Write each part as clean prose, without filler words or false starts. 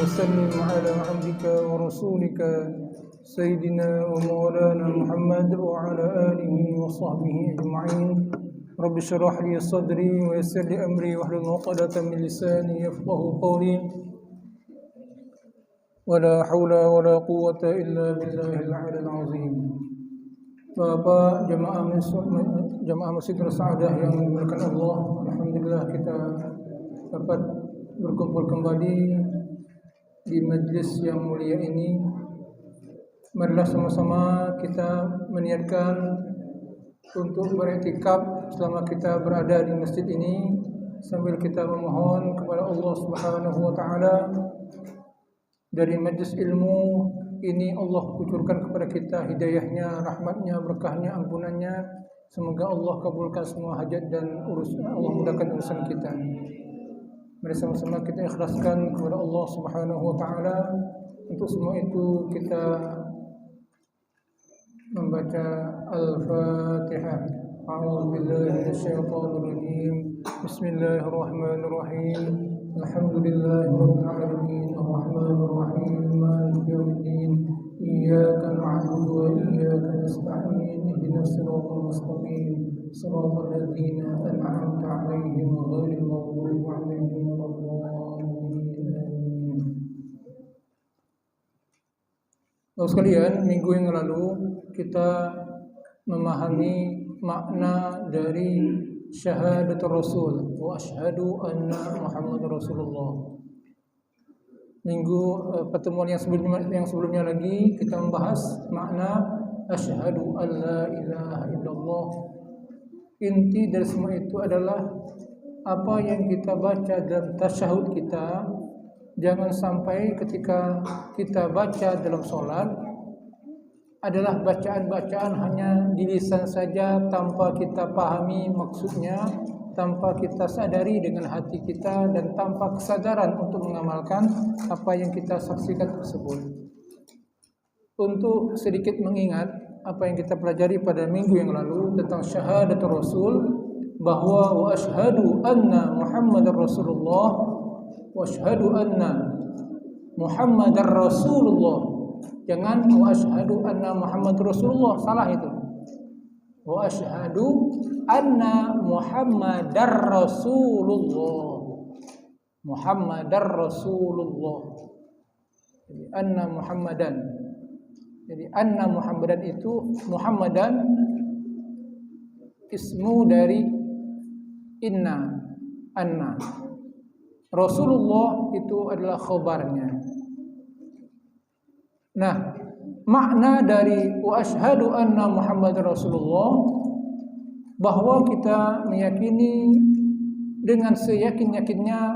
وسلم على عبدك ورسولك سيدنا ومولانا محمد وعلى آله وصحبه أجمعين. رب اشرح لي صدري ويسر لي أمري واحلل عقدة من لساني يفقهوا قولي. ولا حول ولا قوة إلا بالله العلي العظيم. Bapak jemaah Masjid Sa'adah yang dimuliakan Allah, alhamdulillah kita dapat berkumpul kembali di majlis yang mulia ini. Marilah sama-sama kita meniatkan untuk beriktikaf selama kita berada di masjid ini, sambil kita memohon kepada Allah Subhanahu wa taala dari majlis ilmu ini Allah kucurkan kepada kita hidayahnya, rahmatnya, berkahnya, ampunannya. Semoga Allah kabulkan semua hajat dan Allah mudahkan urusan kita. Mari sama-sama kita ikhlaskan kepada Allah Subhanahu wa taala. Untuk semua itu kita membaca Al-Fatihah. A'udzubillahi minasyaitonir rajim. Bismillahirrahmanirrahim. Alhamdulillahirabbil alamin. Arrahmanir rahim. Maliki yaumiddin. Iyyaka na'budu wa iyyaka nasta'in. Ihdinas siratal mustaqim. Siratal ladzina an'amta 'alaihim ghairil maghdubi 'alaihim waladdallin. Bapak sekalian, minggu yang lalu kita memahami makna dari syahadatul Rasul wa asyhadu anna Muhammadar Rasulullah. Pertemuan yang sebelumnya lagi kita membahas makna asyhadu an la ilaha illallah. Inti dari semua itu adalah apa yang kita baca dalam tasyahud kita. Jangan sampai ketika kita baca dalam sholat adalah bacaan-bacaan hanya di lisan saja tanpa kita pahami maksudnya, tanpa kita sadari dengan hati kita, dan tanpa kesadaran untuk mengamalkan apa yang kita saksikan tersebut. Untuk sedikit mengingat apa yang kita pelajari pada minggu yang lalu tentang syahadatul Rasul, bahwa wa asyhadu anna Muhammadar Rasulullah, wa asyhadu anna Muhammadar Rasulullah. Jangan wa asyhadu anna Muhammad Rasulullah, salah itu. Wa asyhadu anna Muhammadar Rasulullah. Muhammadar Rasulullah. Jadi anna Muhammadan. Jadi anna Muhammadan itu Muhammadan ismu dari inna, anna. Rasulullah itu adalah khabarnya. Nah, makna dari wa asyhadu anna Muhammadar Rasulullah, bahwa kita meyakini dengan seyakin-yakinnya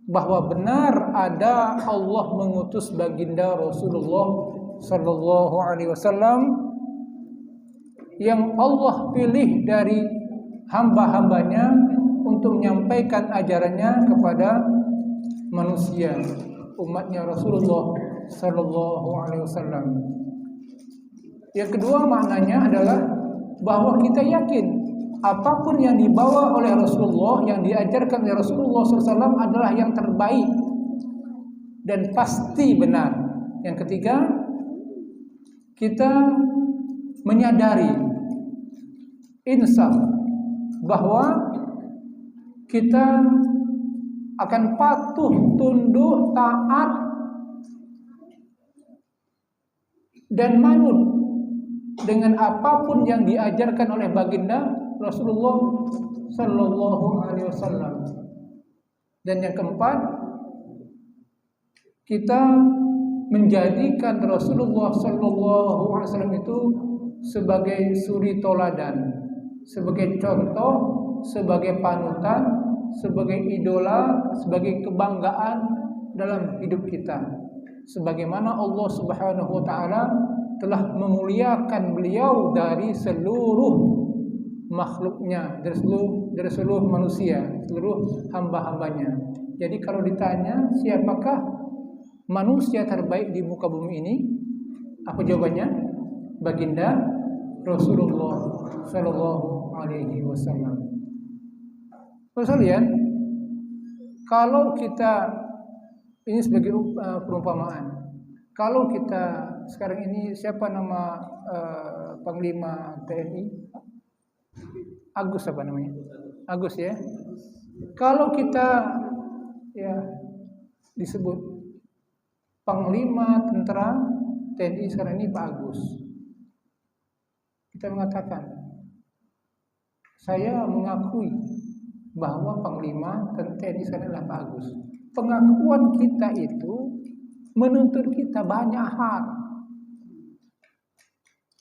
bahwa benar ada Allah mengutus baginda Rasulullah sallallahu alaihi wasallam yang Allah pilih dari hamba-hambanya untuk menyampaikan ajarannya kepada manusia, umatnya Rasulullah sallallahu alaihi wasallam. Yang kedua maknanya adalah bahwa kita yakin apapun yang dibawa oleh Rasulullah, yang diajarkan oleh Rasulullah SAW adalah yang terbaik dan pasti benar. Yang ketiga, kita menyadari insaf bahwa kita akan patuh, tunduk, taat dan manut dengan apapun yang diajarkan oleh baginda Rasulullah sallallahu alaihi wasallam. Dan yang keempat, kita menjadikan Rasulullah sallallahu alaihi wasallam itu sebagai suri toladan, sebagai contoh, sebagai panutan, sebagai idola, sebagai kebanggaan dalam hidup kita. Sebagaimana Allah Subhanahu wa taala telah memuliakan beliau dari seluruh makhluknya, dari seluruh manusia, seluruh hamba-hambanya. Jadi kalau ditanya siapakah manusia terbaik di muka bumi ini, apa jawabannya? Baginda Rasulullah sallallahu alaihi wasallam. Sekalian, kalau kita Ini sebagai perumpamaan. Kalau kita sekarang ini siapa nama Panglima TNI? Agus apa namanya? Agus ya. Kalau kita ya disebut Panglima Tentara TNI sekarang ini Pak Agus. Kita mengatakan, saya mengakui bahwa Panglima TNI sekarang adalah Pak Agus. Pengakuan kita itu menuntut kita banyak hal.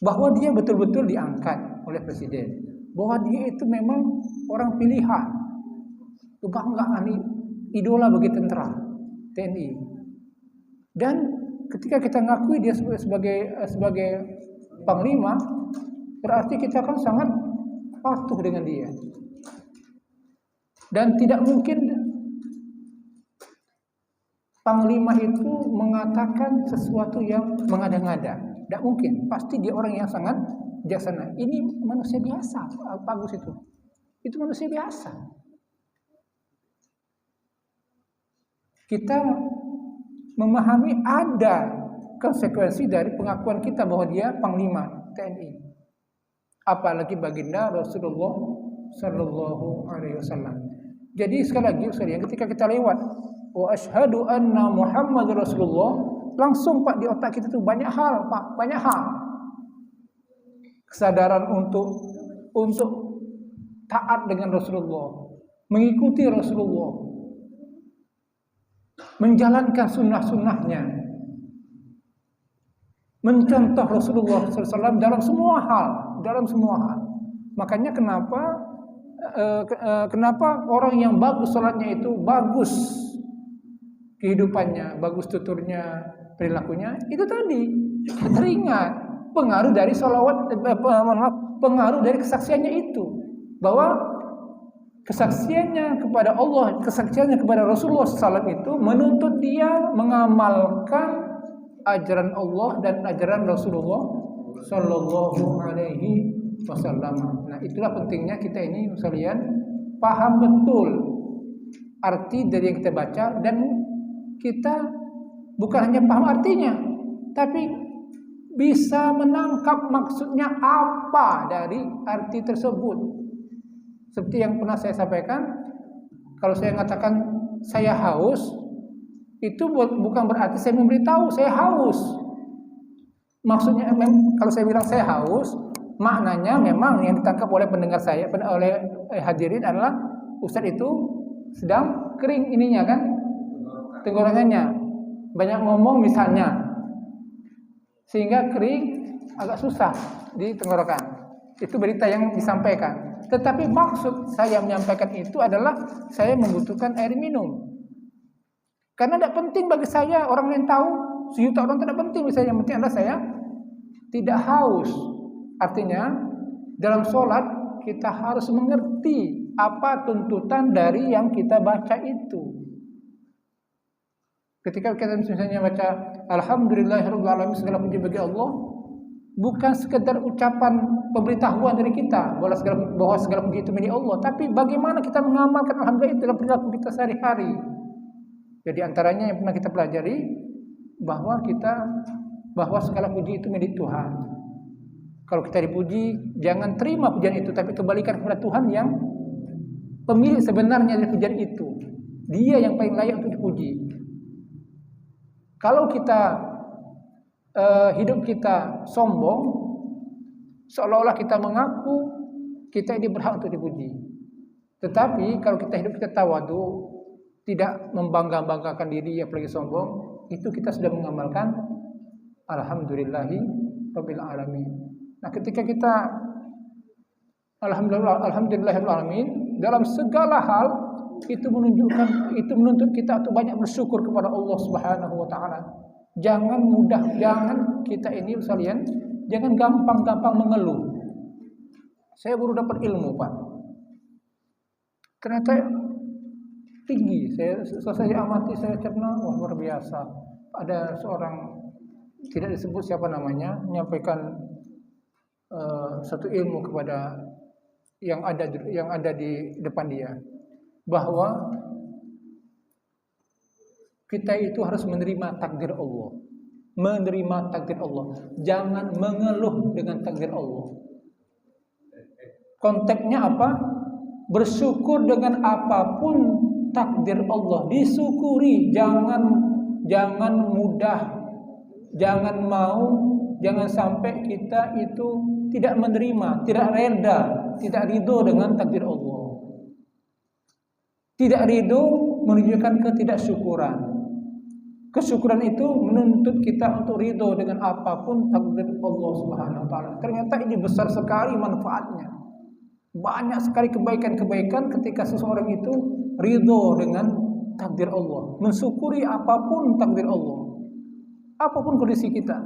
Bahwa dia betul-betul diangkat oleh Presiden. Bahwa dia itu memang orang pilihan. Kebanggaan, idola bagi tentara TNI. Dan ketika kita ngakui dia sebagai Panglima, berarti kita kan sangat patuh dengan dia. Dan tidak mungkin Panglima itu mengatakan sesuatu yang mengada-ngada. Tidak mungkin. Pasti dia orang yang sangat bijaksana. Ini manusia biasa, Pak Agus itu. Itu manusia biasa. Kita memahami ada konsekuensi dari pengakuan kita bahwa dia Panglima TNI. Apalagi baginda Rasulullah Sallallahu Alaihi Wasallam. Jadi sekali lagi, ketika kita lewat wa asyhadu anna Muhammad Rasulullah, langsung Pak di otak kita tuh banyak hal, Pak, banyak hal. Kesadaran untuk taat dengan Rasulullah, mengikuti Rasulullah, menjalankan sunnah-sunnahnya, mencontoh Rasulullah SAW dalam semua hal, Makanya kenapa orang yang bagus salatnya itu bagus kehidupannya, bagus tuturnya, perilakunya, itu tadi teringat pengaruh dari pengaruh dari kesaksiannya itu, bahwa kesaksiannya kepada Allah, kesaksiannya kepada Rasulullah SAW itu menuntut dia mengamalkan ajaran Allah dan ajaran Rasulullah Sallallahu Alaihi Wasallam. Nah, itulah pentingnya kita ini sekalian paham betul arti dari yang kita baca, dan kita bukan hanya paham artinya, tapi bisa menangkap maksudnya apa dari arti tersebut. Seperti yang pernah saya sampaikan, kalau saya mengatakan saya haus, itu bukan berarti saya memberitahu saya haus. Maksudnya, kalau saya bilang saya haus, maknanya memang yang ditangkap oleh pendengar saya, oleh hadirin adalah Ustadz itu sedang kering ininya kan, tenggorokannya, banyak ngomong misalnya, sehingga kering agak susah di tenggorokan. Itu berita yang disampaikan. Tetapi maksud saya menyampaikan itu adalah saya membutuhkan air minum. Karena tidak penting bagi saya orang lain tahu, sejuta orang tidak penting bagi saya. Yang penting adalah saya tidak haus. Artinya dalam sholat kita harus mengerti apa tuntutan dari yang kita baca itu. Ketika kita misalnya baca Alhamdulillahirabbil alamin, segala puji bagi Allah, bukan sekedar ucapan pemberitahuan dari kita bahwa segala puji itu milik Allah, tapi bagaimana kita mengamalkan alhamdulillah itu dalam perilaku kita sehari-hari. Jadi antaranya yang pernah kita pelajari bahwa segala puji itu milik Tuhan. Kalau kita dipuji, jangan terima pujian itu, tapi kembalikan kepada Tuhan yang pemilik sebenarnya dari pujian itu. Dia yang paling layak untuk dipuji. Kalau kita hidup kita sombong, seolah-olah kita mengaku kita ini berhak untuk dipuji. Tetapi kalau kita hidup kita tawadu, tidak membangga-banggakan diri apalagi sombong, itu kita sudah mengamalkan alhamdulillahi rabbil alamin. Nah, ketika kita alhamdulillahirabbil alamin dalam segala hal, itu menuntut kita untuk banyak bersyukur kepada Allah Subhanahu wa taala. Jangan kita ini sekalian, jangan gampang-gampang mengeluh. Saya baru dapat ilmu, Pak. Ternyata tinggi. Saya amati, saya cerna, wah luar biasa. Ada seorang, tidak disebut siapa namanya, menyampaikan satu ilmu kepada yang ada di depan dia, bahwa kita itu harus menerima takdir Allah. Menerima takdir Allah. Jangan mengeluh dengan takdir Allah. Konteksnya apa? Bersyukur dengan apapun takdir Allah. Disyukuri, jangan mudah, jangan mau, jangan sampai kita itu tidak menerima, tidak reda, tidak ridho dengan takdir Allah. Tidak ridho menunjukkan ketidaksyukuran. Kesyukuran itu menuntut kita untuk ridho dengan apapun takdir Allah Subhanahu wa taala. Ternyata ini besar sekali manfaatnya. Banyak sekali kebaikan-kebaikan ketika seseorang itu ridho dengan takdir Allah, mensyukuri apapun takdir Allah. Apapun kondisi kita.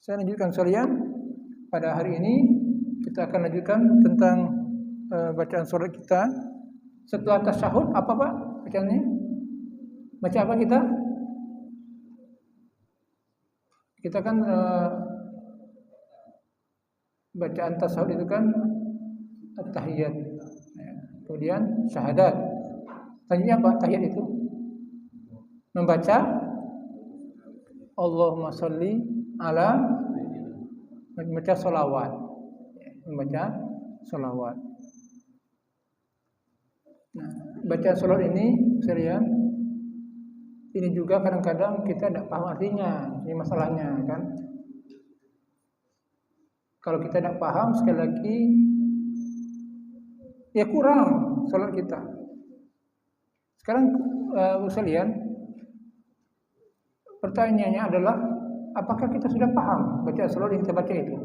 Saya lanjutkan sekalian. Pada hari ini kita akan lanjutkan tentang bacaan surat kita. Setelah tasyahud apa Pak bacaannya? Baca apa kita? Kita kan bacaan tasyahud itu kan at-tahiyat. Kemudian syahadat. Selanjutnya apa? Tahiyat itu membaca Allahumma sholli ala, membaca sholawat. Membaca sholawat. Nah, bacaan sholawat ini sekalian, ini juga kadang-kadang kita tidak paham artinya. Ini masalahnya kan. Kalau kita tidak paham, sekali lagi ya kurang sholat kita. Sekarang sekalian, pertanyaannya adalah apakah kita sudah paham baca sholat yang kita baca itu?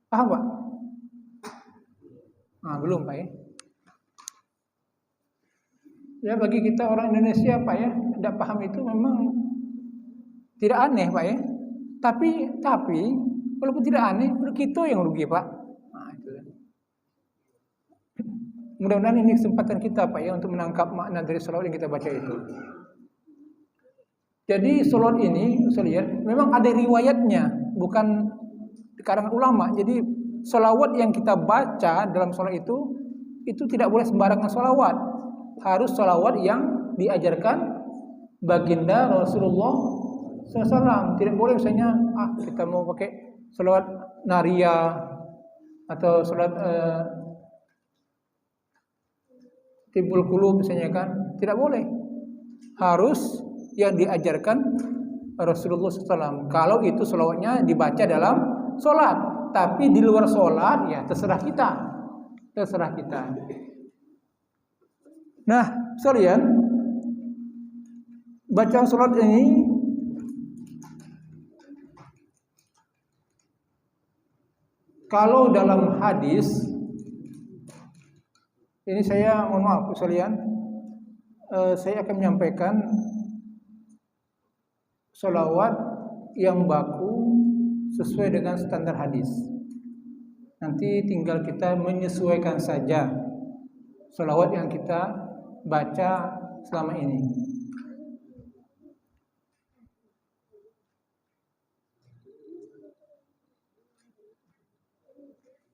Paham Pak? Belum Pak ya. Ya bagi kita orang Indonesia Pak ya, tidak paham itu memang tidak aneh Pak ya. Tapi walaupun tidak aneh, kita yang rugi Pak. Itu. Mudah-mudahan ini kesempatan kita Pak ya untuk menangkap makna dari sholawat yang kita baca itu. Jadi sholawat ini saya lihat memang ada riwayatnya, bukan di karangan ulama. Jadi sholawat yang kita baca dalam sholat itu tidak boleh sembarangan sholawat. Harus sholawat yang diajarkan baginda Rasulullah SAW. Tidak boleh misalnya kita mau pakai sholawat naria atau sholawat tibul qulub misalnya kan. Tidak boleh. Harus yang diajarkan Rasulullah SAW. Kalau itu sholawatnya dibaca dalam sholat, tapi di luar sholat ya terserah kita. Terserah kita. Nah, sekalian, bacaan sholat ini kalau dalam hadis ini saya mohon maaf sekalian, saya akan menyampaikan sholawat yang baku sesuai dengan standar hadis. Nanti tinggal kita menyesuaikan saja sholawat yang kita baca selama ini.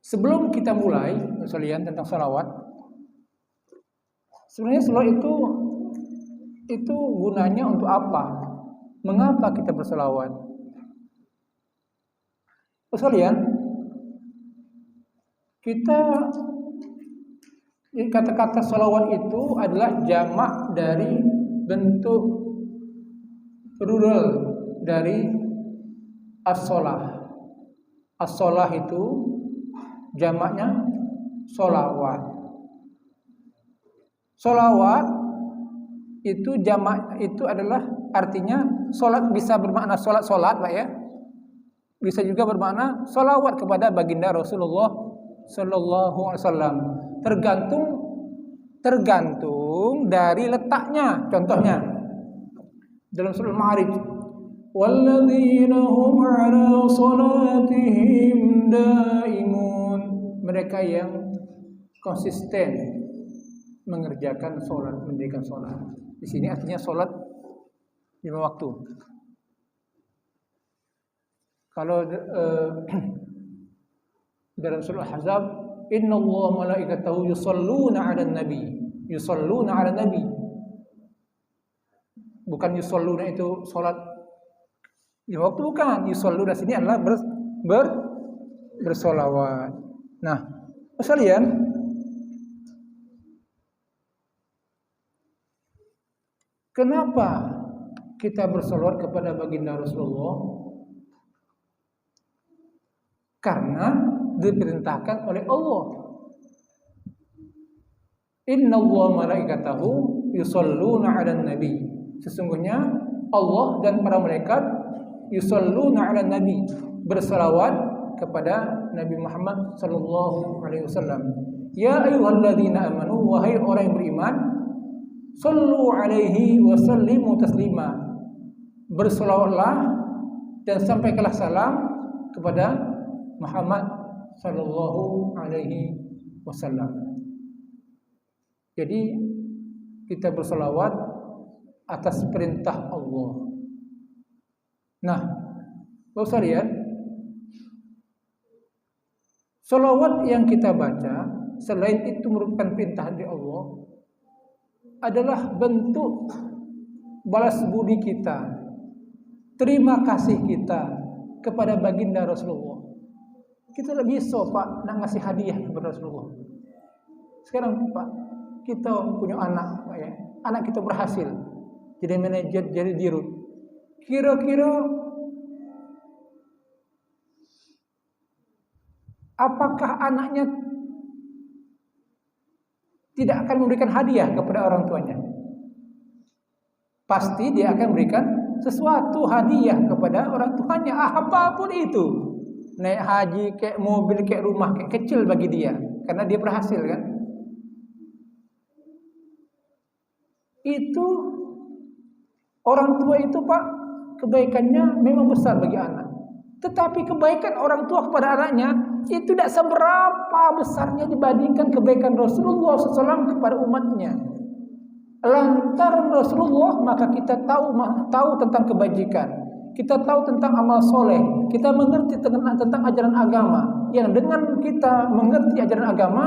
Sebelum kita mulai sekalian tentang sholawat, sebenarnya sholawat itu gunanya untuk apa? Mengapa kita bersolawat? Sekalian, kata-kata sholawat itu adalah jamak dari bentuk plural dari as-sholah. As-sholah itu jamaknya sholawat. Sholawat itu jamak itu adalah artinya sholat bisa bermakna sholat Pak ya. Bisa juga bermakna sholawat kepada baginda Rasulullah Sallallahu Alaihi Wasallam. Tergantung dari letaknya. Contohnya dalam surah Al-Ma'arij, walladzina hum 'ala salatihim daimun, mereka yang konsisten mengerjakan sholat, mendirikan sholat. Di sini artinya sholat 5 waktu. Kalau dalam surah Al-Ahzab innallaha malaikatahu yusholluna 'alan nabi. Yusholluna 'alan nabi. Bukan yusholluna itu salat di waktu, bukan. Yusholluna sini adalah bersolawat. Nah, sekalian, kenapa kita bersolawat kepada baginda Rasulullah? Karena diperintahkan oleh Allah. Innallaha malaikatahu yusholluna 'alan nabi. Sesungguhnya Allah dan para malaikat yusholluna 'alan nabi, berselawat kepada Nabi Muhammad sallallahu alaihi wasallam. Ya ayyuhalladzina amanu, wahai orang yang beriman, sallu alaihi wa sallimu taslima. Berselawatlah dan sampaikanlah salam kepada Muhammad sallallahu alaihi wasallam. Jadi kita berselawat atas perintah Allah. Nah, Bapak lihat, selawat yang kita baca selain itu merupakan perintah dari Allah, adalah bentuk balas budi kita, terima kasih kita kepada baginda Rasulullah. Kita lebih bisa Pak nak ngasih hadiah kepada Rasulullah. Sekarang Pak, kita punya anak Pak, ya. Anak kita berhasil jadi manajer, jadi dirut. Kira-kira apakah anaknya tidak akan memberikan hadiah kepada orang tuanya? Pasti dia akan memberikan sesuatu hadiah kepada orang tuanya, apapun itu. Naik haji, kayak mobil, kayak rumah, kayak kecil bagi dia, karena dia berhasil kan. Itu orang tua itu Pak, kebaikannya memang besar bagi anak. Tetapi kebaikan orang tua kepada anaknya itu tidak seberapa besarnya dibandingkan kebaikan Rasulullah SAW kepada umatnya. Lantaran Rasulullah maka kita tahu tentang kebajikan, kita tahu tentang amal soleh, kita mengerti tentang ajaran agama. Yang dengan kita mengerti ajaran agama,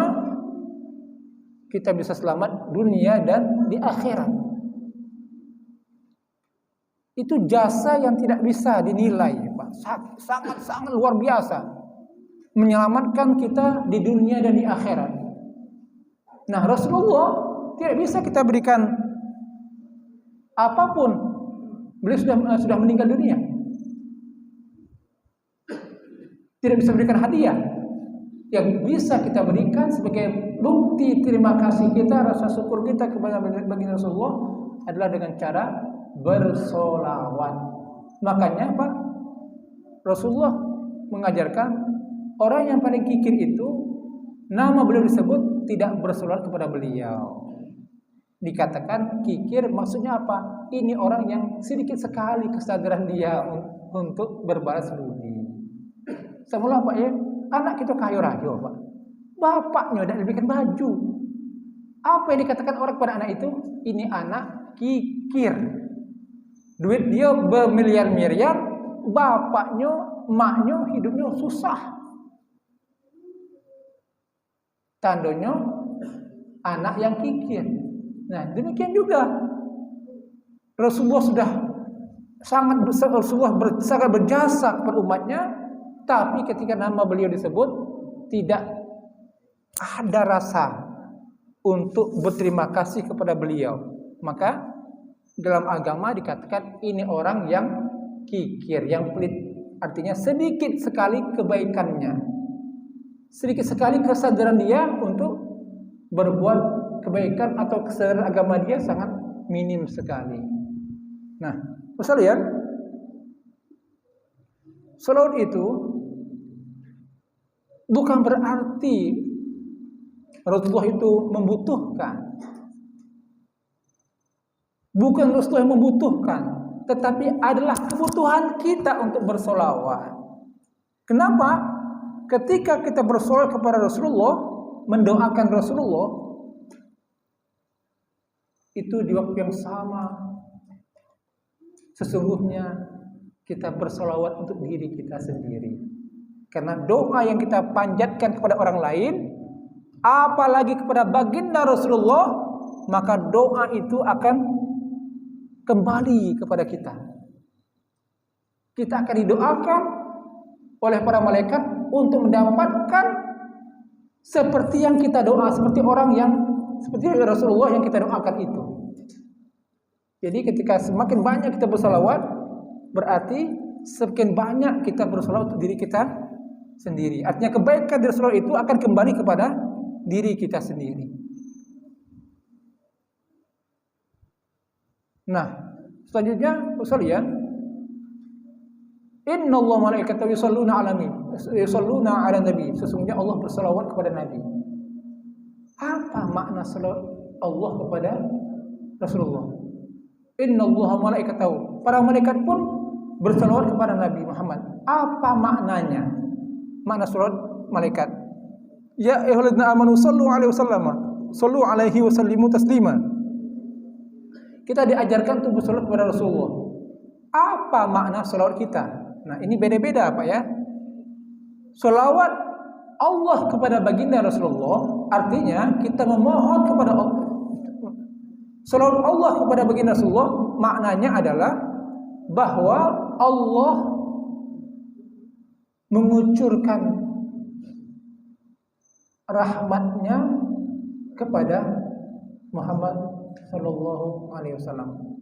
kita bisa selamat dunia dan di akhirat. Itu jasa yang tidak bisa dinilai, Pak. Sangat luar biasa, menyelamatkan kita di dunia dan di akhirat. Nah, Rasulullah tidak bisa kita berikan apapun. Beliau sudah meninggal dunia. Tidak bisa berikan hadiah. Yang bisa kita berikan sebagai bukti terima kasih kita, rasa syukur kita kepada baginda Rasulullah adalah dengan cara bersolawat. Makanya Pak, Rasulullah mengajarkan orang yang paling kikir itu nama beliau disebut tidak bersolawat kepada beliau. Dikatakan kikir maksudnya apa? Ini orang yang sedikit sekali kesadaran dia untuk berbalas budi. Semula Pak ya, anak kita kayo-rayo Pak, bapaknya udah diberikan baju. Apa yang dikatakan orang kepada anak itu? Ini anak kikir. Duit dia bermiliar-miliar, bapaknya, emaknya hidupnya susah. Tandanya anak yang kikir. Nah, demikian juga Rasulullah sudah sangat berjasa kepada umatnya, tapi ketika nama beliau disebut tidak ada rasa untuk berterima kasih kepada beliau. Maka dalam agama dikatakan ini orang yang kikir, yang pelit. Artinya sedikit sekali kebaikannya, sedikit sekali kesadaran dia untuk berbuat kebaikan atau kesadaran agama dia sangat minim sekali. Nah, sekalian, salawat itu bukan berarti Rasulullah itu membutuhkan. Bukan Rasulullah yang membutuhkan, tetapi adalah kebutuhan kita untuk bersolawat. Kenapa? Ketika kita bersolawat kepada Rasulullah, mendoakan Rasulullah, itu di waktu yang sama sesungguhnya kita bersolawat untuk diri kita sendiri. Karena doa yang kita panjatkan kepada orang lain apalagi kepada baginda Rasulullah, maka doa itu akan kembali kepada kita. Kita akan didoakan oleh para malaikat untuk mendapatkan seperti yang kita doa, seperti Rasulullah yang kita doakan itu. Jadi ketika semakin banyak kita bersalawat, berarti semakin banyak kita bersalawat untuk diri kita sendiri. Artinya kebaikan dari salawat itu akan kembali kepada diri kita sendiri. Nah, selanjutnya sekalian, innallaha malaikatahu yusholluna 'alan nabi. Sesungguhnya Allah bersalawat kepada Nabi. Apa makna salawat Allah kepada Rasulullah? Innallaha malaikatahu. Para malaikat pun bersalawat kepada Nabi Muhammad. Apa maknanya? Makna salawat malaikat. Ya ayyuhalladzina amanu sallu alaihi wasallimu taslima. Kita diajarkan untuk bersalawat kepada Rasulullah. Apa makna salawat kita? Nah, ini beda-beda Pak ya. Salawat Allah kepada baginda Rasulullah artinya kita memohon kepada Allah. Salawat Allah kepada baginda Rasulullah maknanya adalah bahwa Allah mengucurkan rahmatnya kepada Muhammad sallallahu alaihi wasallam.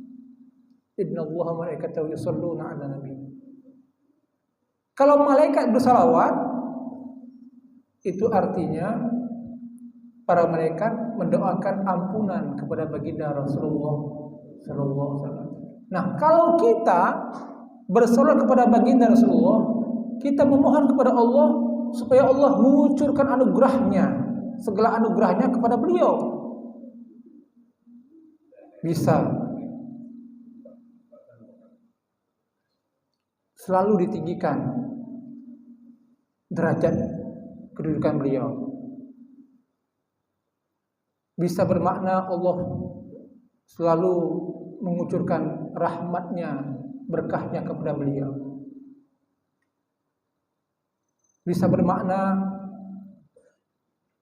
Innallaha malaikatahu yusholluna 'alan nabi. Kalau malaikat bersalawat, itu artinya para malaikat mendoakan ampunan kepada baginda Rasulullah sallallahu alaihi wasallam. Nah, kalau kita bersalawat kepada baginda Rasulullah, kita memohon kepada Allah supaya Allah mengucurkan anugerahnya, segala anugerahnya kepada beliau. Bisa selalu ditinggikan derajat kedudukan beliau. Bisa bermakna Allah selalu mengucurkan rahmatnya, berkahnya kepada beliau. Bisa bermakna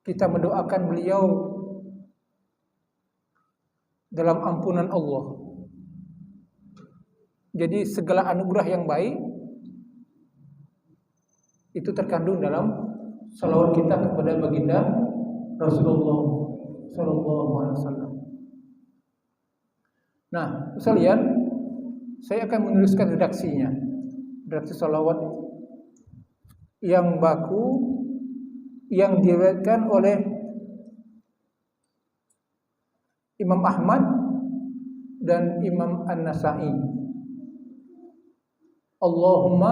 kita mendoakan beliau dalam ampunan Allah. Jadi segala anugerah yang baik itu terkandung dalam salawat kita kepada baginda Rasulullah sallallahu alaihi wasallam. Nah, sekalian, saya akan menuliskan redaksinya. Redaksi salawat yang baku yang diriwayatkan oleh Imam Ahmad dan Imam An-Nasa'i. Allahumma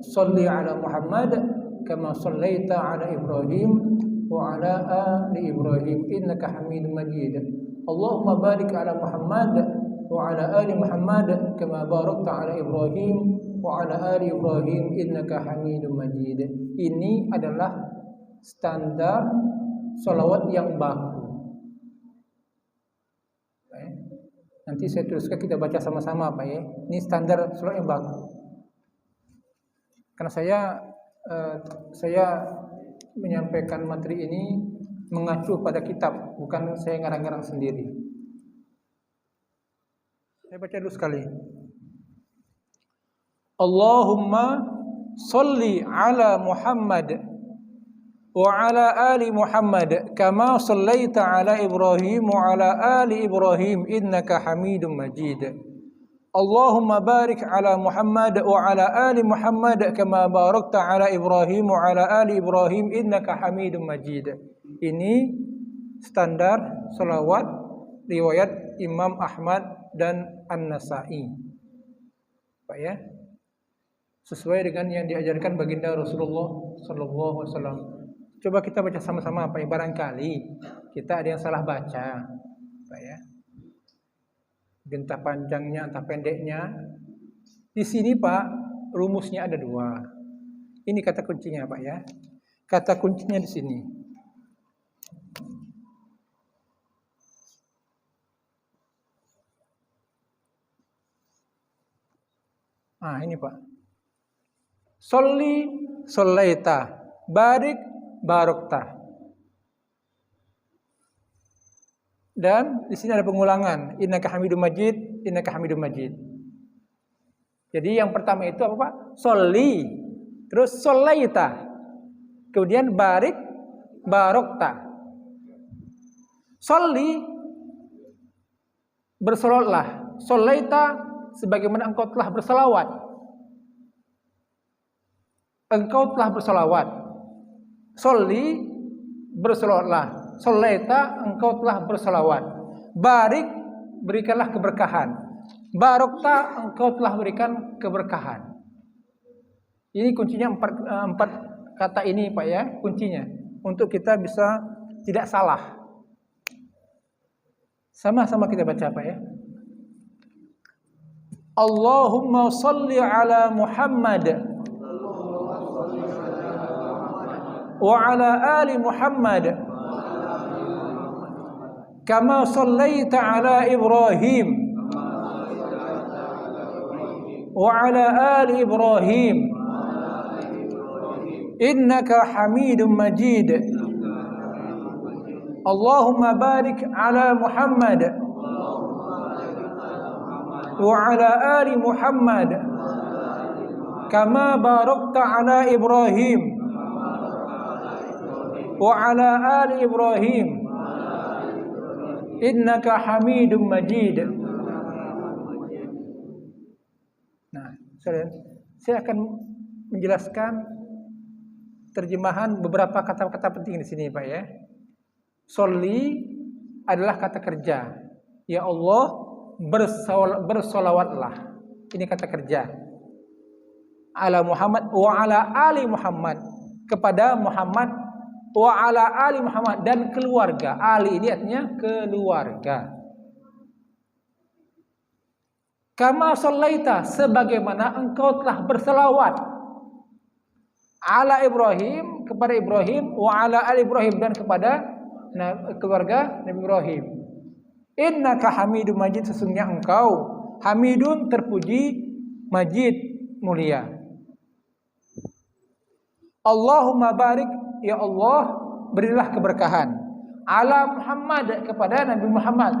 shalli ala Muhammad kama shallaita ala Ibrahim wa ala ali Ibrahim innaka Hamidum Majid. Allahumma barik ala Muhammad wa ala ali Muhammad kama barakta ala Ibrahim wa ala ali Ibrahim innaka Hamidum Majid. Ini adalah standar salawat yang baku. Nanti saya tuliskan, kita baca sama-sama Pak ya. Ini standar salawat yang baku. Karena saya menyampaikan materi ini mengacu pada kitab, bukan saya ngarang-ngarang sendiri. Saya baca dulu sekali. Allahumma shalli ala Muhammad wa ala ali Muhammad kama shallaita ala Ibrahim wa ala ali Ibrahim innaka Hamidum Majid. Allahumma barik ala Muhammad wa ala ali Muhammad kama barakta ala Ibrahim wa ala ali Ibrahim innaka Hamidum Majid. Ini standar salawat riwayat Imam Ahmad dan An-Nasa'i. Pak ya. Sesuai dengan yang diajarkan baginda Rasulullah sallallahu alaihi wasallam. Coba kita baca sama-sama Pak ya, barangkali kita ada yang salah baca. Pak ya. Entah panjangnya, entah pendeknya. Di sini Pak, rumusnya ada dua. Ini kata kuncinya Pak ya. Kata kuncinya di sini. Nah ini Pak. Sholli, shollaita. Barik, barokta. Dan di sini ada pengulangan, innaka Hamidum Majid, innaka Hamidum Majid. Jadi yang pertama itu apa Pak? Sholli, terus sholaita, kemudian barik, barokta. Sholli, bersolawatlah. Sholaita, sebagaimana engkau telah bersalawat. Engkau telah bersalawat. Sholli, bersolawatlah. Sholaita, engkau telah bersalawat. Barik, berikanlah keberkahan. Barokta, engkau telah berikan keberkahan. Ini kuncinya empat kata ini Pak ya, kuncinya untuk kita bisa tidak salah. Sama-sama kita baca Pak ya. Allahumma salli ala Muhammad wa ala ali Muhammad kama sallaita ala Ibrahim wa ala ali Ibrahim innaka Hamidum Majid. Allahumma barik ala Muhammad wa ala ali Muhammad kama barakta ala Ibrahim wa ala ali Ibrahim innaka Hamidum Majid. Nah, saya akan menjelaskan terjemahan beberapa kata-kata penting di sini Pak ya. Sholli adalah kata kerja. Ya Allah, bersolawatlah. Ini kata kerja. Ala Muhammad wa ala ali Muhammad, kepada Muhammad wa ala ali Muhammad, dan keluarga. Ali ini artinya keluarga. Kama shallaita, sebagaimana engkau telah berselawat. Ala Ibrahim, kepada Ibrahim, wa ala ali Ibrahim, dan kepada keluarga Nabi Ibrahim. Innaka Hamidum Majid, sesungguhnya engkau Hamidun, terpuji, Majid, mulia. Allahumma barik, ya Allah, berilah keberkahan. Ala Muhammad, kepada Nabi Muhammad.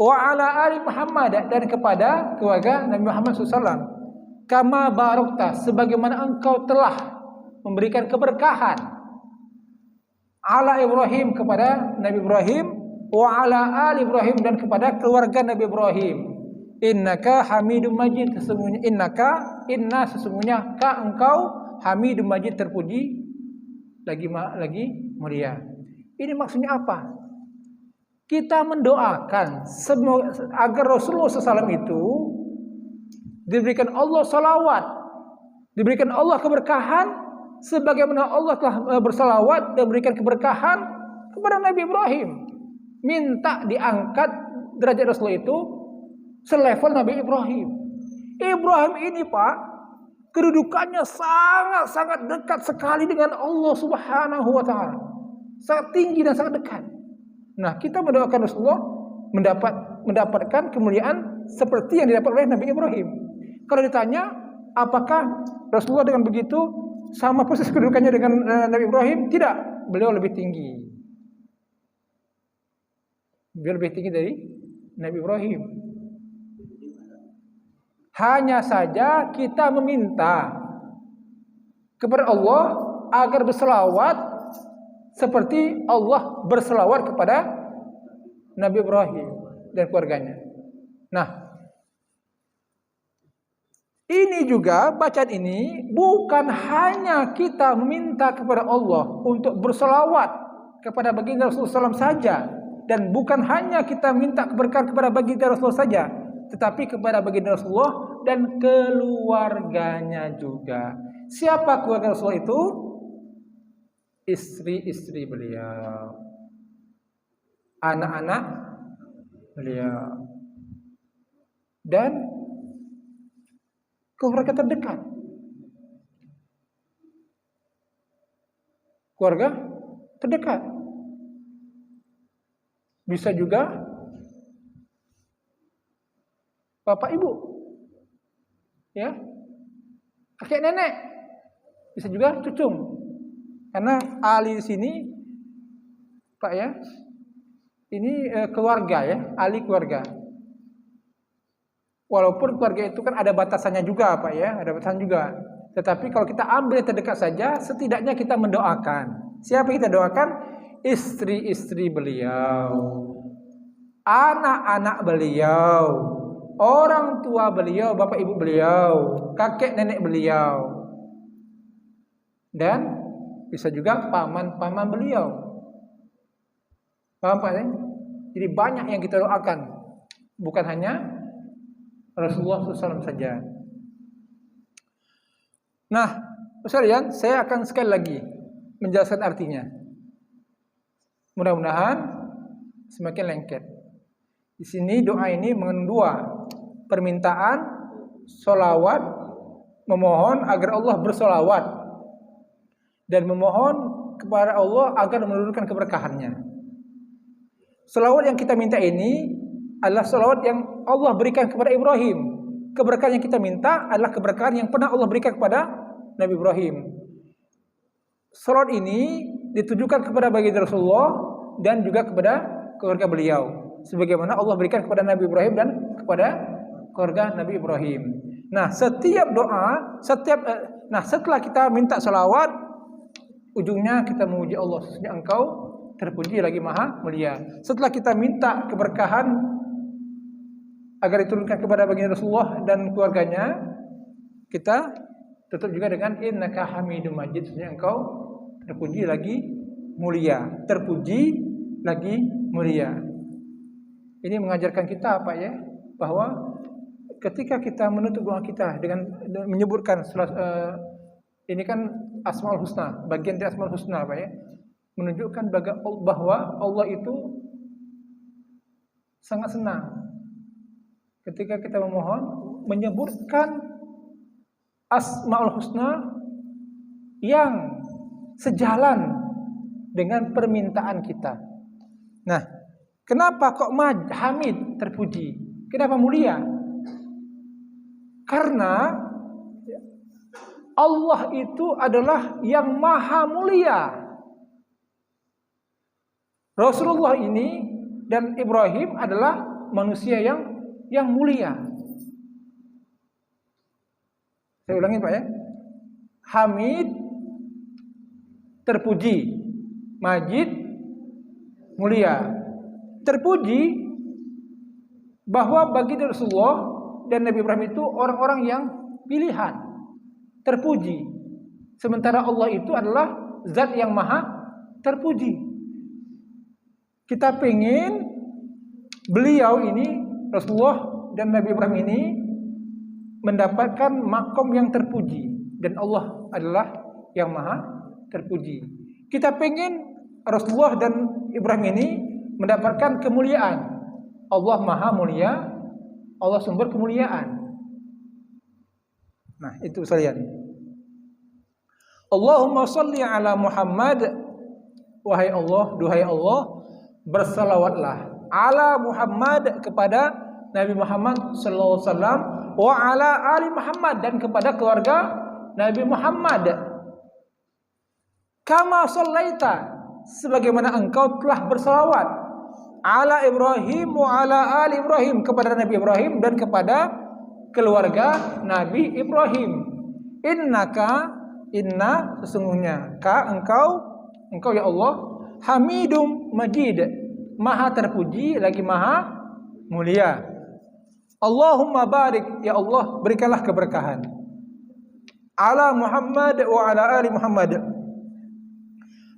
Wa ala ali Muhammad, dan kepada keluarga Nabi Muhammad SAW. Kama barokta, sebagaimana engkau telah memberikan keberkahan. Ala Ibrahim, kepada Nabi Ibrahim. Wa ala ali Ibrahim, dan kepada keluarga Nabi Ibrahim. Innaka Hamidum Majid, sesungguhnya inna sesungguhnya ka engkau Hamidum Majid, terpuji lagi mulia. Ini maksudnya apa? Kita mendoakan agar Rasulullah SAW itu diberikan Allah salawat, diberikan Allah keberkahan, sebagaimana Allah telah bersalawat dan berikan keberkahan kepada Nabi Ibrahim. Minta diangkat derajat Rasulullah itu selevel Nabi Ibrahim. Ibrahim ini Pak, kedudukannya sangat-sangat dekat sekali dengan Allah Subhanahu wa taala. Sangat tinggi dan sangat dekat. Nah, kita mendoakan Rasulullah mendapatkan kemuliaan seperti yang didapat oleh Nabi Ibrahim. Kalau ditanya, apakah Rasulullah dengan begitu sama persis kedudukannya dengan Nabi Ibrahim? Tidak, beliau lebih tinggi. Beliau lebih tinggi dari Nabi Ibrahim. Hanya saja kita meminta kepada Allah agar berselawat seperti Allah berselawat kepada Nabi Ibrahim dan keluarganya. Nah, ini juga bacaan ini bukan hanya kita meminta kepada Allah untuk berselawat kepada baginda Rasulullah SAW saja, dan bukan hanya kita minta keberkahan kepada baginda Rasulullah saja, tetapi kepada baginda Rasulullah dan keluarganya juga. Siapa keluarga Rasulullah itu? Istri-istri beliau, anak-anak beliau, dan keluarga terdekat. Keluarga terdekat. Bisa juga bapak ibu, ya, kakek nenek, bisa juga cucung. Karena ali di sini Pak ya, ini keluarga ya, ahli keluarga. Walaupun keluarga itu kan ada batasannya juga Pak ya, ada batasan juga. Tetapi kalau kita ambil yang terdekat saja, setidaknya kita mendoakan. Siapa kita doakan? Istri-istri beliau, anak-anak beliau, orang tua beliau, bapak ibu beliau, kakek nenek beliau, dan bisa juga paman-paman beliau. Paham Pak ya? Jadi banyak yang kita doakan, bukan hanya Rasulullah SAW saja. Nah, sekalian, saya akan sekali lagi menjelaskan artinya. Mudah-mudahan semakin lengket. Di sini doa ini mengandung dua, permintaan, sholawat, memohon agar Allah bersolawat, dan memohon kepada Allah agar menurunkan keberkahannya. Sholawat yang kita minta ini adalah sholawat yang Allah berikan kepada Ibrahim. Keberkahan yang kita minta adalah keberkahan yang pernah Allah berikan kepada Nabi Ibrahim. Sholawat ini ditujukan kepada baginda Rasulullah dan juga kepada keluarga beliau, sebagaimana Allah berikan kepada Nabi Ibrahim dan kepada keluarga Nabi Ibrahim. Nah, setiap doa, setelah kita minta sholawat, ujungnya kita memuji Allah. Sesungguhnya Engkau terpuji lagi maha mulia. Setelah kita minta keberkahan agar diturunkan kepada baginda Rasulullah dan keluarganya, kita tutup juga dengan innaka hamidum majid. Sesungguhnya Engkau terpuji lagi mulia, terpuji lagi mulia. Ini mengajarkan kita apa ya? Bahwa ketika kita menutup doa kita dengan menyebutkan ini kan Asmaul Husna, bagian dari Asmaul Husna Pak ya, menunjukkan bahwa Allah itu sangat senang ketika kita memohon menyebutkan Asmaul Husna yang sejalan dengan permintaan kita. Nah, kenapa kok Hamid terpuji? Kenapa mulia? Karena Allah itu adalah yang maha mulia. Rasulullah ini dan Ibrahim adalah manusia yang mulia. Saya ulangi Pak ya. Hamid terpuji, Majid mulia. Terpuji bahwa bagi Rasulullah dan Nabi Ibrahim itu orang-orang yang pilihan, terpuji. Sementara Allah itu adalah zat yang maha terpuji. Kita pengen beliau ini, Rasulullah dan Nabi Ibrahim ini, mendapatkan makom yang terpuji, dan Allah adalah yang maha terpuji. Kita pengen Rasulullah dan Ibrahim ini mendapatkan kemuliaan. Allah maha mulia, Allah sumber kemuliaan. Nah, itu sekalian. Allahumma shalli ala Muhammad. Wahai Allah, duhai Allah, bersalawatlah ala Muhammad, kepada Nabi Muhammad sallallahu alaihi wasallam, wa ala ali Muhammad, dan kepada keluarga Nabi Muhammad. Kama shallaita, sebagaimana engkau telah bersalawat, ala Ibrahim wa ala ali Ibrahim, kepada Nabi Ibrahim dan kepada keluarga Nabi Ibrahim. Inna sesungguhnya engkau ya Allah, Hamidum Majid, maha terpuji lagi maha mulia. Allahumma barik, ya Allah berikanlah keberkahan, ala Muhammad wa ala ali Muhammad,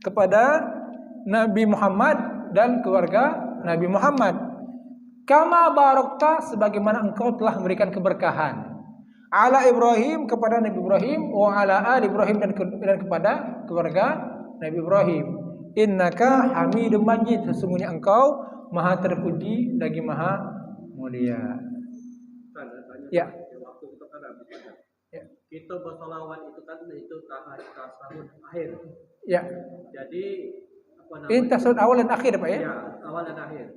kepada Nabi Muhammad dan keluarga Nabi Muhammad. Kama barakta, sebagaimana engkau telah memberikan keberkahan, ala Ibrahim, kepada Nabi Ibrahim, wa ala ali Ibrahim, dan kepada keluarga Nabi Ibrahim. Innaka Hamidum Majid, sesungguhnya engkau maha terpuji lagi maha mulia. Ya. Waktu kita kan habis ya. Kita bersolawat itu kan itu tasawuf akhir. Ya. Jadi apa namanya? Ini tasawuf awal dan akhir Pak ya? Ya, awal dan akhir.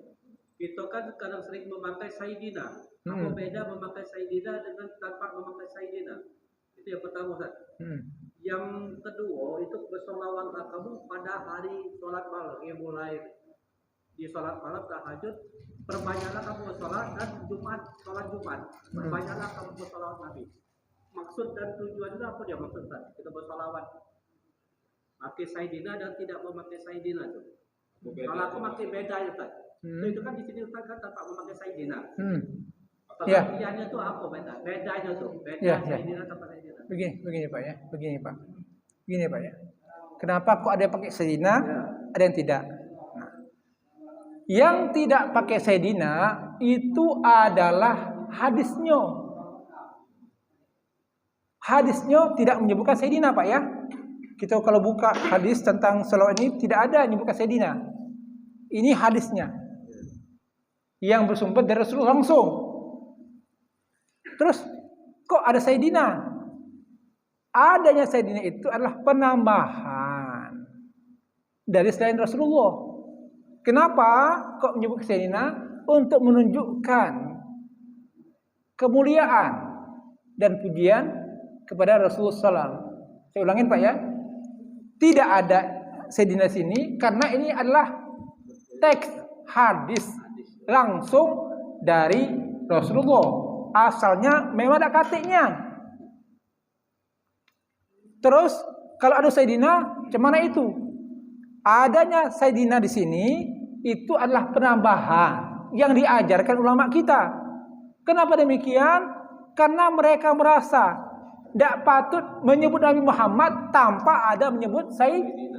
Kita kan kadang sering memakai Sayyidina. Apa beda memakai Sayyidina dengan tanpa memakai Sayyidina? Itu yang pertama Ustaz. Yang kedua itu bersolawat kamu pada hari sholat malam yang mulai di sholat malam tahajud, perbanyaklah kamu sholat dan sholat Jumat, perbanyaklah kamu bersolawat Nabi. Maksud dan tujuan itu apa dia maksudkan? Kita bersolawat, pakai Sayyidina dan tidak memakai Sayyidina tuh. Kalau aku pakai beda ya Ustaz. Itu kan di sini Ustaz kan tanpa memakai Sayyidina. Pengertiannya tuh apa beda? Bedanya tuh, beda Sayyidina tanpa Sayyidina. Begini Pak ya, begini Pak ya. Kenapa kok ada yang pakai Sayyidina, ada yang tidak? Nah, yang tidak pakai Sayyidina itu adalah hadisnya. Hadisnya tidak menyebutkan Sayyidina Pak ya. Kita kalau buka hadis tentang salawat ini tidak ada yang menyebutkan Sayyidina. Ini hadisnya yang bersumber dari Rasulullah langsung. Terus kok ada Sayyidina? Adanya Sayyidina itu adalah penambahan dari selain Rasulullah. Kenapa kok menyebut Sayyidina? Untuk menunjukkan kemuliaan dan pujian kepada Rasulullah SAW. Saya ulangin Pak ya. Tidak ada Sayyidina sini karena ini adalah teks hadis langsung dari Rasulullah. Asalnya memang ada katiknya. Terus kalau ada Sayyidina, macam mana itu? Adanya Sayyidina di sini itu adalah penambahan yang diajarkan ulama kita. Kenapa demikian? Karena mereka merasa tidak patut menyebut Nabi Muhammad tanpa ada menyebut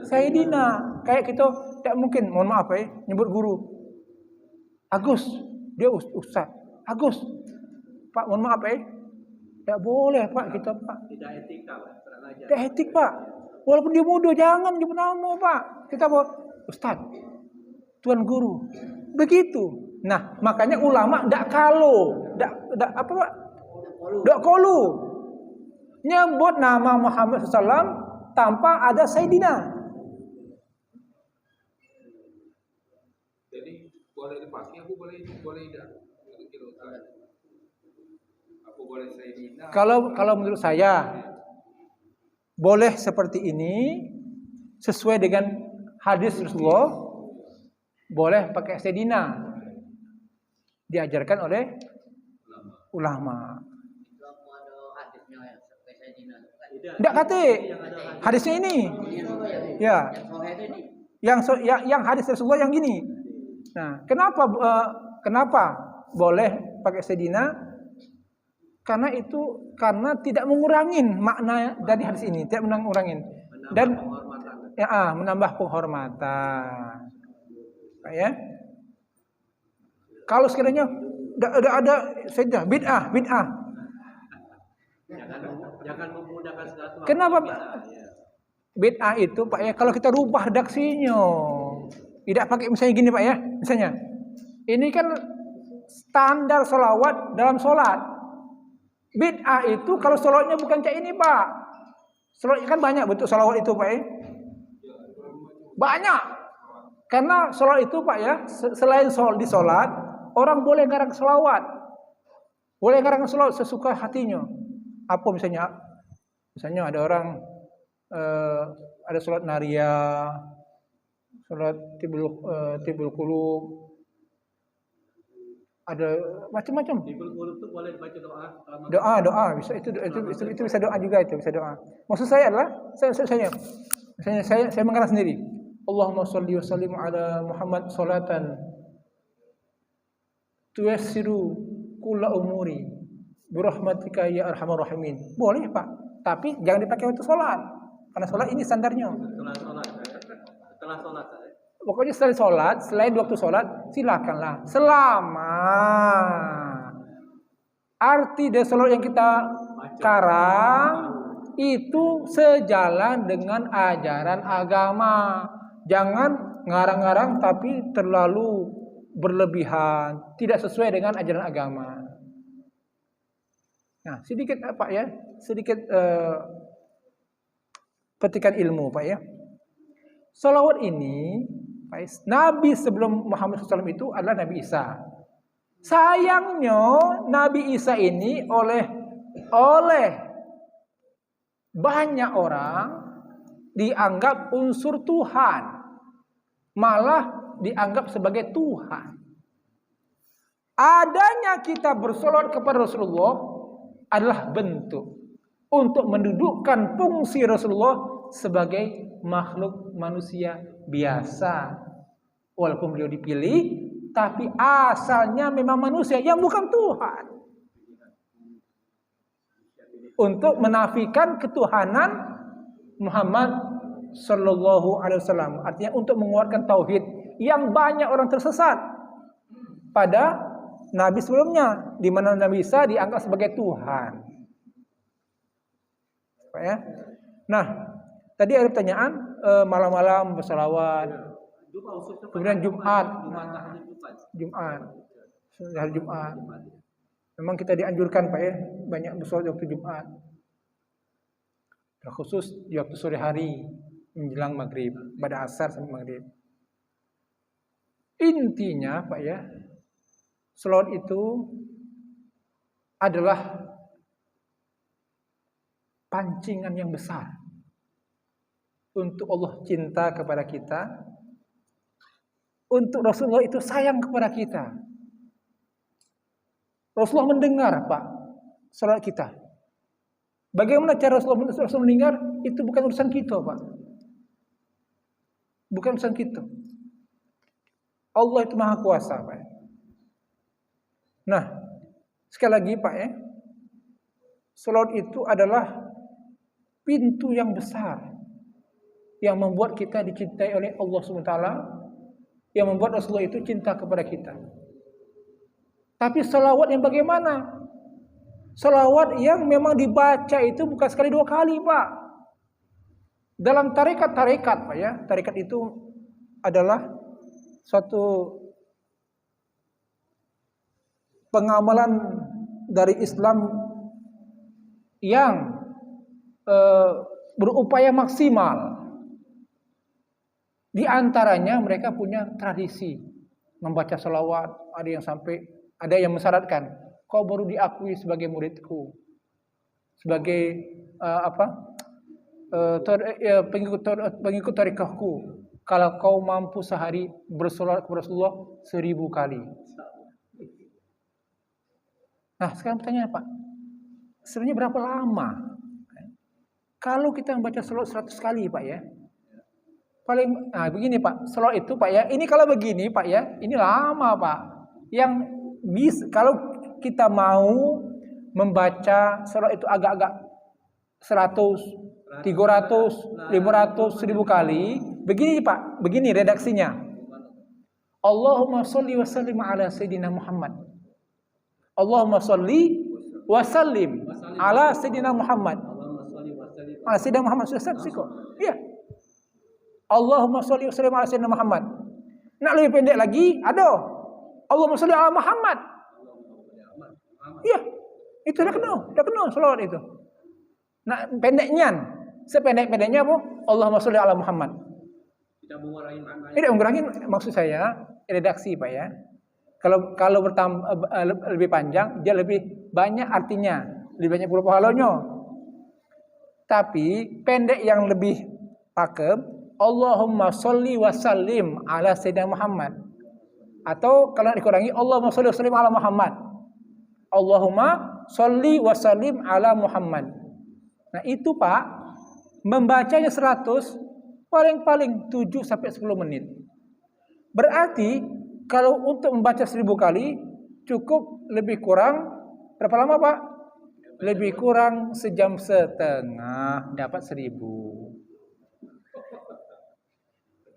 Sayyidina. Kayak kita tidak mungkin, mohon maaf ya, nyebut guru. Agus, dia ustaz. Agus, Pak, mohon maaf ya. Tidak boleh Pak kita Pak. Tidak etika Pak. Tidak etik Pak. Walaupun dia muda jangan nyebut nama Pak. Kita buat ustaz, tuan guru. Begitu. Nah, makanya ulama tidak apa Pak? Tidak kolu. Nyebut nama Muhammad SAW tanpa ada Sayyidina. Jadi boleh dipakai, aku boleh tidak? Aku boleh Sayyidina. Kalau menurut saya boleh seperti ini sesuai dengan hadis Rasulullah, boleh pakai Sayyidina. Diajarkan oleh ulama. Tidak kata hadisnya ini. Ya. Yang hadis Rasulullah yang gini. Nah, kenapa boleh pakai Sayyidina? Karena tidak mengurangin makna dari hadis ini, tidak mengurangin dan menambah penghormatan. Ya. Kalau sekiranya ada Sayyidina bid'ah. Jangan memudahkan segala. Kenapa bid'ah itu Pak ya? Kalau kita rubah redaksinya, tidak pakai misalnya gini Pak ya, misalnya ini kan standar sholawat dalam sholat. Bid'ah itu kalau sholawatnya bukan kayak ini Pak. Sholawatnya kan banyak bentuk sholawat itu Pak ya. Banyak. Karena sholawat itu Pak ya, selain di sholat, orang boleh ngarang sholawat. Boleh ngarang sholawat sesuka hatinya. Apa misalnya ada orang ada sholat naria, sholat tibul qulub, ada macam-macam. Tibul qulub itu boleh baca doa. Doa bisa itu bisa doa juga, itu bisa doa. Maksud saya adalah saya mengarang sendiri. Allahumma sholli wa sallim ala Muhammad sholatan tuyassiru kulla umuri birahmatika ya arhamar rahimin. Boleh Pak, tapi jangan dipakai untuk sholat. Karena sholat ini standarnya. Setelah sholat. Pokoknya selain waktu sholat, silakanlah. Selama arti dari sholat yang kita karang itu sejalan dengan ajaran agama. Jangan ngarang-ngarang tapi terlalu berlebihan, tidak sesuai dengan ajaran agama. Nah, sedikit Pak ya, petikan ilmu Pak ya. Salawat ini, Pak, Nabi sebelum Muhammad SAW itu adalah Nabi Isa. Sayangnya Nabi Isa ini oleh banyak orang dianggap unsur Tuhan. Malah dianggap sebagai Tuhan. Adanya kita bersolawat kepada Rasulullah adalah bentuk untuk mendudukkan fungsi Rasulullah sebagai makhluk manusia biasa. Walaupun beliau dipilih, tapi asalnya memang manusia yang bukan Tuhan. Untuk menafikan ketuhanan Muhammad Sallallahu Alaihi Wasallam, artinya untuk menguatkan tauhid yang banyak orang tersesat pada nabi sebelumnya, di mana Nabi Isa dianggap sebagai Tuhan. Ya. Nah, tadi ada pertanyaan malam-malam bersalawat, kemudian Jumat, hari Jumat. Memang kita dianjurkan Pak ya, banyak bersalawat waktu Jumat. Terkhusus di waktu sore hari menjelang maghrib, pada asar sampai maghrib. Intinya Pak ya, salawat itu adalah pancingan yang besar untuk Allah cinta kepada kita, untuk Rasulullah itu sayang kepada kita. Rasulullah mendengar Pak salawat kita. Bagaimana cara Rasulullah mendengar? Itu bukan urusan kita Pak. Bukan urusan kita. Allah itu maha kuasa Pak. Nah, sekali lagi Pak ya, salawat itu adalah pintu yang besar yang membuat kita dicintai oleh Allah SWT, yang membuat Rasulullah itu cinta kepada kita. Tapi salawat yang bagaimana? Salawat yang memang dibaca itu bukan sekali dua kali Pak. Dalam tarekat-tarekat Pak ya, tarekat itu adalah suatu pengamalan dari Islam yang berupaya maksimal. Di antaranya mereka punya tradisi membaca salawat. Ada yang mensyaratkan, kau baru diakui sebagai muridku, sebagai pengikut tarekahku, kalau kau mampu sehari bersolawat kepada Rasulullah 1000 kali. Nah, sekarang pertanyaan Pak, sebenarnya berapa lama? Kalau kita membaca salawat 100 kali Pak ya, begini Pak, salawat itu Pak ya, ini kalau begini Pak ya, ini lama Pak. Yang kalau kita mau membaca salawat itu agak-agak 100, 300, 500, 1000 kali, begini Pak, begini redaksinya. Allahumma sholli wa sallim ala Sayyidina Muhammad. Allahumma sholli wa sallim ala Sayyidina Muhammad. Sayyidina Muhammad sudah selesai kok. Iya. Allahumma sholli wa sallim ala Sayyidina Muhammad. Nak lebih pendek lagi, ada. Allahumma sholli ala Muhammad. Iya. Itu dah kenal selawat itu. Nah, pendeknya, sependek-pendeknya apa? Allahumma sholli ala Muhammad. Tidak mengurangi maksud saya redaksi Pak ya. Kalau lebih panjang, dia lebih banyak artinya, lebih banyak pula pahalanya. Tapi pendek yang lebih pakem, Allahumma sholli wa sallim ala Sayyidina Muhammad. Atau kalau dikurangi, Allahumma sholli wa sallim ala Muhammad. Allahumma sholli wa sallim ala Muhammad. Nah itu Pak, membacanya 100, paling-paling 7 sampai 10 menit. Berarti kalau untuk membaca 1000 kali cukup lebih kurang berapa lama Pak? Lebih kurang sejam setengah dapat 1000.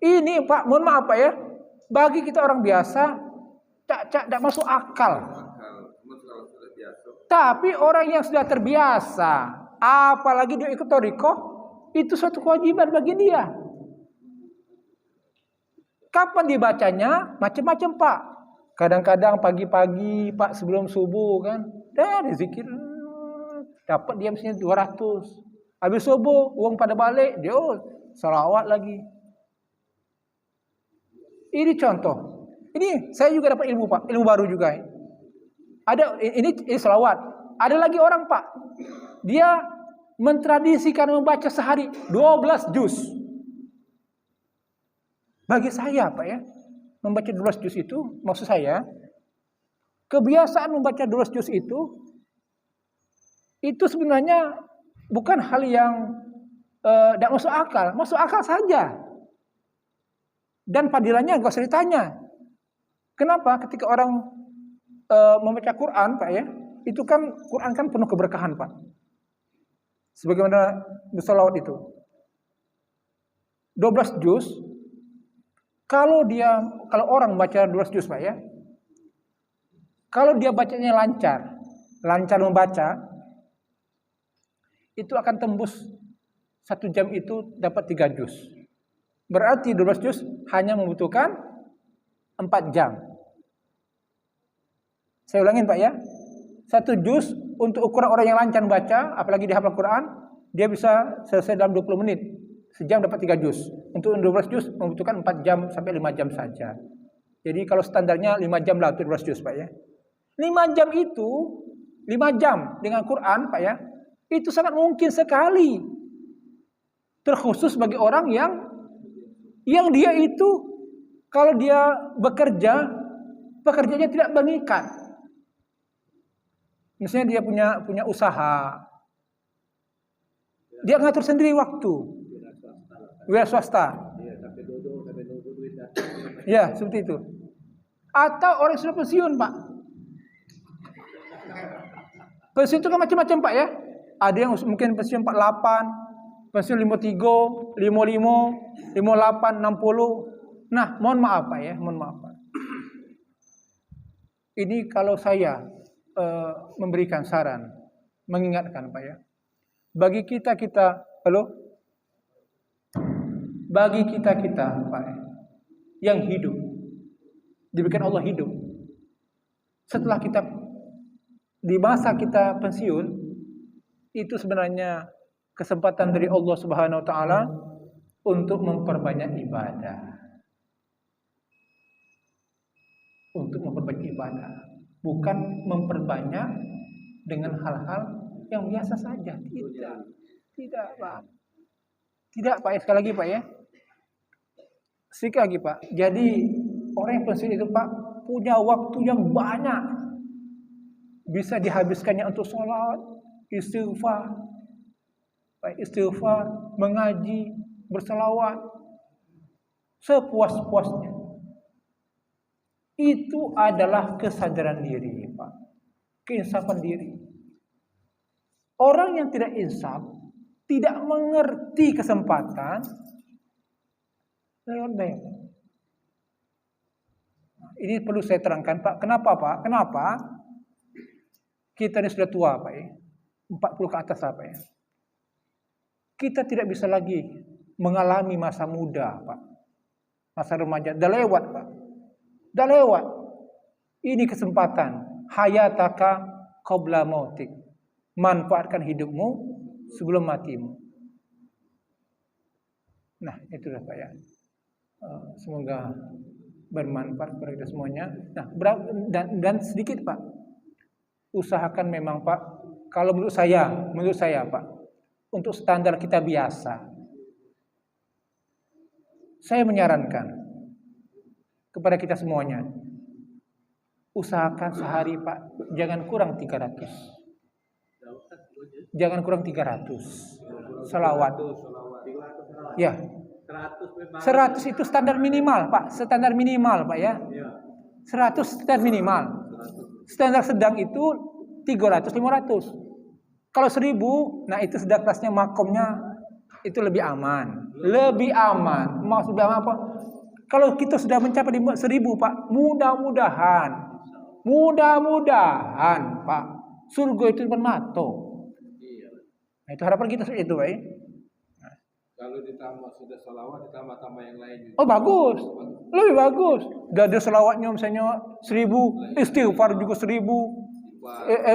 Ini Pak, mohon maaf Pak ya, bagi kita orang biasa tidak masuk akal. Tapi orang yang sudah terbiasa, apalagi dia ikut thariqah, itu suatu kewajiban bagi dia. Kapan dibacanya? Macam-macam Pak. Kadang-kadang pagi-pagi Pak sebelum subuh kan, dari zikir dapat dia mestinya 200. Habis subuh uang pada balik, dia salawat lagi. Ini contoh. Ini saya juga dapat ilmu Pak, ilmu baru juga. Ada ini salawat. Ada lagi orang Pak, dia mentradisikan membaca sehari 12 juz. Bagi saya Pak ya, membaca 12 juz itu, maksud saya, kebiasaan membaca 12 juz itu sebenarnya bukan hal yang tidak masuk akal saja. Dan fadilahnya enggak usah ditanya. Kenapa? Ketika orang membaca Quran, Pak ya, itu kan Quran kan penuh keberkahan, Pak. Sebagaimana bersolawat itu. 12 juz, kalau orang baca 12 juz, Pak ya, kalau dia bacanya lancar membaca, itu akan tembus 1 jam itu dapat 3 juz. Berarti 12 juz hanya membutuhkan 4 jam. Saya ulangin Pak ya. 1 juz untuk ukuran orang yang lancar baca, apalagi dia hafal Quran, dia bisa selesai dalam 20 menit. Sejam dapat 3 juz. Untuk 12 juz membutuhkan 4 jam sampai 5 jam saja. Jadi kalau standarnya 5 jam lah untuk 12 juz Pak ya. 5 jam itu, 5 jam dengan Quran Pak ya, itu sangat mungkin sekali. Terkhusus bagi orang yang dia itu kalau dia bekerja, pekerjaannya tidak mengikat. Misalnya dia punya usaha, dia ngatur sendiri waktu, wira swasta, ya seperti itu. Atau orang yang sudah pensiun Pak. Pensiun itu kan macam-macam Pak ya. Ada yang mungkin pensiun 48, pensiun 53, 55, 58, 60. Nah, mohon maaf Pak ya, mohon maaf Pak. Ini kalau saya memberikan saran, mengingatkan Pak ya. Bagi kita Pak ya, yang hidup, diberikan Allah hidup. Setelah di masa kita pensiun, itu sebenarnya kesempatan dari Allah Subhanahu wa taala untuk memperbanyak ibadah. Untuk memperbanyak ibadah, bukan memperbanyak dengan hal-hal yang biasa saja. Tidak Pak. Tidak Pak, sekali lagi Pak ya. Sekali lagi Pak. Jadi orang yang pensiun itu Pak punya waktu yang banyak, bisa dihabiskannya untuk sholat, istighfar, mengaji, berselawat, sepuas-puasnya. Itu adalah kesadaran diri, Pak. Keinsafan diri. Orang yang tidak insaf, tidak mengerti kesempatan, lewat baik. Ini perlu saya terangkan, Pak. Kenapa, Pak? Kenapa? Kita ini sudah tua, Pak ya. 40 ke atas, Pak ya. Kita tidak bisa lagi mengalami masa muda, Pak. Masa remaja. Dah lewat, Pak. Dah lewat. Ini kesempatan. Hayataka qabla mautik. Manfaatkan hidupmu sebelum matimu. Nah, itulah Pak ya. Semoga bermanfaat kepada kita semuanya. Nah, dan sedikit Pak. Usahakan memang Pak, kalau menurut saya Pak, untuk standar kita biasa. Saya menyarankan kepada kita semuanya, usahakan sehari Pak, jangan kurang 300. Jangan kurang 300 salawat. Ya. 100 itu standar minimal, Pak. Standar minimal, Pak ya. 100 standar minimal. Standar sedang itu 300, 500. Kalau 1000, nah itu sedang kelasnya makomnya itu lebih aman. Lebih aman. Maksudnya apa? Kalau kita sudah mencapai 1000, Pak, mudah-mudahan Pak, surga itu depan mata. Nah, itu harapan kita seperti itu, Pak. Nah. Kalau ditambah sudah salawat, ditambah yang lain juga. Oh bagus, lebih bagus. Gak ada salawatnya misalnya 1000, istighfar juga 1000,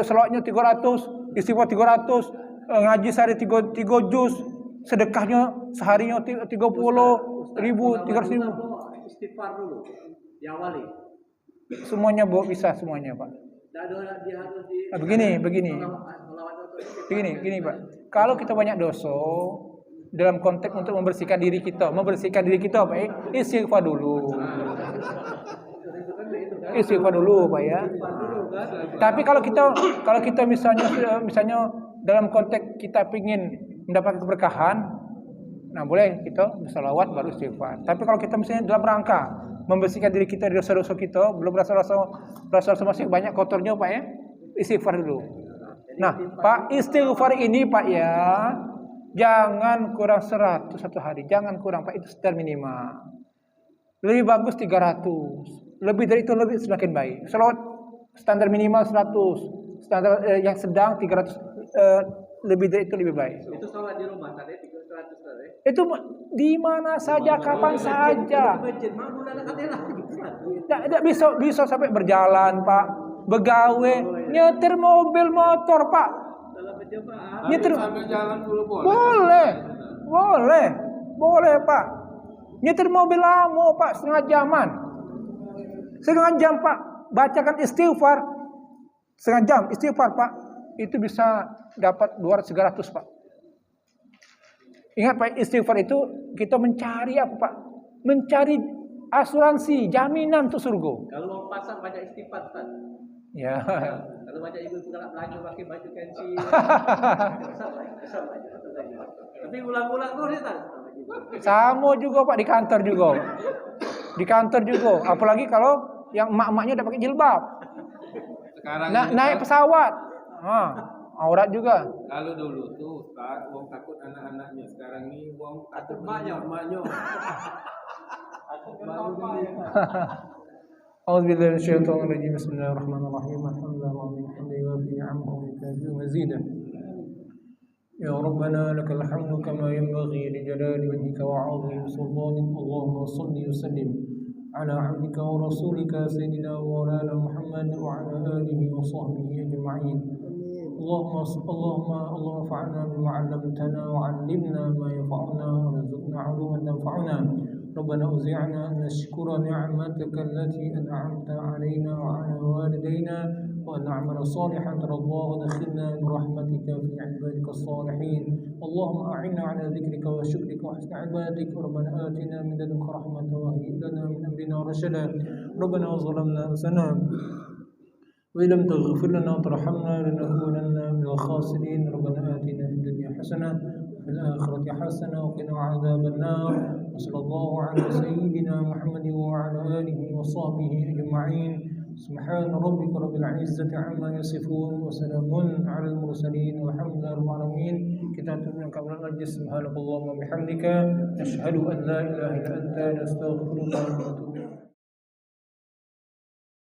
salawatnya 300, istighfar 300, ngaji sehari 3 juz, sedekahnya seharinya 30.000, 300.000. Istighfar dulu, diawali. Semuanya bisa semuanya Pak. Begini Pak. Kalau kita banyak dosa dalam konteks untuk membersihkan diri kita apa? Istighfar dulu. istighfar dulu Pak ya. Istighfar dulu kan. Tapi kalau kita misalnya dalam konteks kita ingin mendapatkan keberkahan, nah boleh kita bersalawat baru istighfar. Tapi kalau kita misalnya dalam rangka membersihkan diri kita dari dosa-dosa kita, belum rasa masih banyak kotornya Pak ya, istighfar dulu. Nah Pak, istighfar ini Pak ya, jangan kurang 100 satu hari, jangan kurang Pak, itu standar minimal. Lebih bagus 300, lebih dari itu lebih semakin baik. Salawat standar minimal 100, standar yang sedang 300, lebih dari itu lebih baik. Itu sholat di rumah tadi 300 tadi. Itu di mana saja, kapan saja. Tidak bisa sampai berjalan Pak, begawe, nyetir mobil motor Pak. Dalam berjamaah. Nyetir Sambil jalan dulu boleh. boleh Pak. Nyetir mobil lama Pak, setengah jam Pak, bacakan istighfar setengah jam istighfar Pak, itu bisa dapat 200-300 Pak. Ingat Pak, istighfar itu kita mencari apa Pak? Mencari asuransi, jaminan untuk surga. Kalau mau pasang banyak istighfar kan. Ya. Kalau banyak ibu galak belanja pakai baju pensi. Tapi ulang-ulang terus ya. Sama juga Pak di kantor juga. Di kantor juga, apalagi kalau yang emak-emaknya udah pakai jilbab. Sekarang Naik pesawat. Aurat juga. Kalau dulu tuh Ustaz, wong takut anak-anaknya. Sekarang ini wong takut emaknya. emaknya. A'udzubillahi minasyaitonir rajim. Bismillahirrahmanirrahim. Alhamdulillahi wa ni'amahu wa kafi mazidah. Ya Rabbana lakal hamdu kama yanbaghi li jalali wajhika wa 'azimi sultanik. Allahumma shalli wa sallim ala 'abdika wa rasulika sayyidina wa maulana Muhammad wa ala alihi wa sahbihi ajma'in. اللهم انفعنا بما علمتنا وعلمنا ما ينفعنا وارزقنا علوما تنفعنا. ربنا أوزعنا أن نشكر نعمتك التي أنعمت علينا وعلى والدينا وأن نعمل صالحا ترضاه ودخلنا برحمتك في عبادك الصالحين. اللهم أعنا على ذكرك وشكرك وحسن عبادتك. ربنا آتنا من لدنك رحمة وهيئ لنا من أمرنا رشدا. ربنا ظلمنا أنفسنا وإن لم تغفر لنا وترحمنا لنكونن من الخاسرين. ربنا آتنا في الدنيا حسنة وفي الآخرة حسنة وقنا عذاب النار. وصلى الله على سيدنا محمد وعلى آله وصحبه أجمعين. سبحان ربك رب العزة عما يصفون وسلام على المرسلين والحمد لله رب العالمين. Kita tutup dengan majlis subhanakallahumma wa bihamdika nashhadu an la ilaha illa anta nastaghfiruka wa natubu ilaik.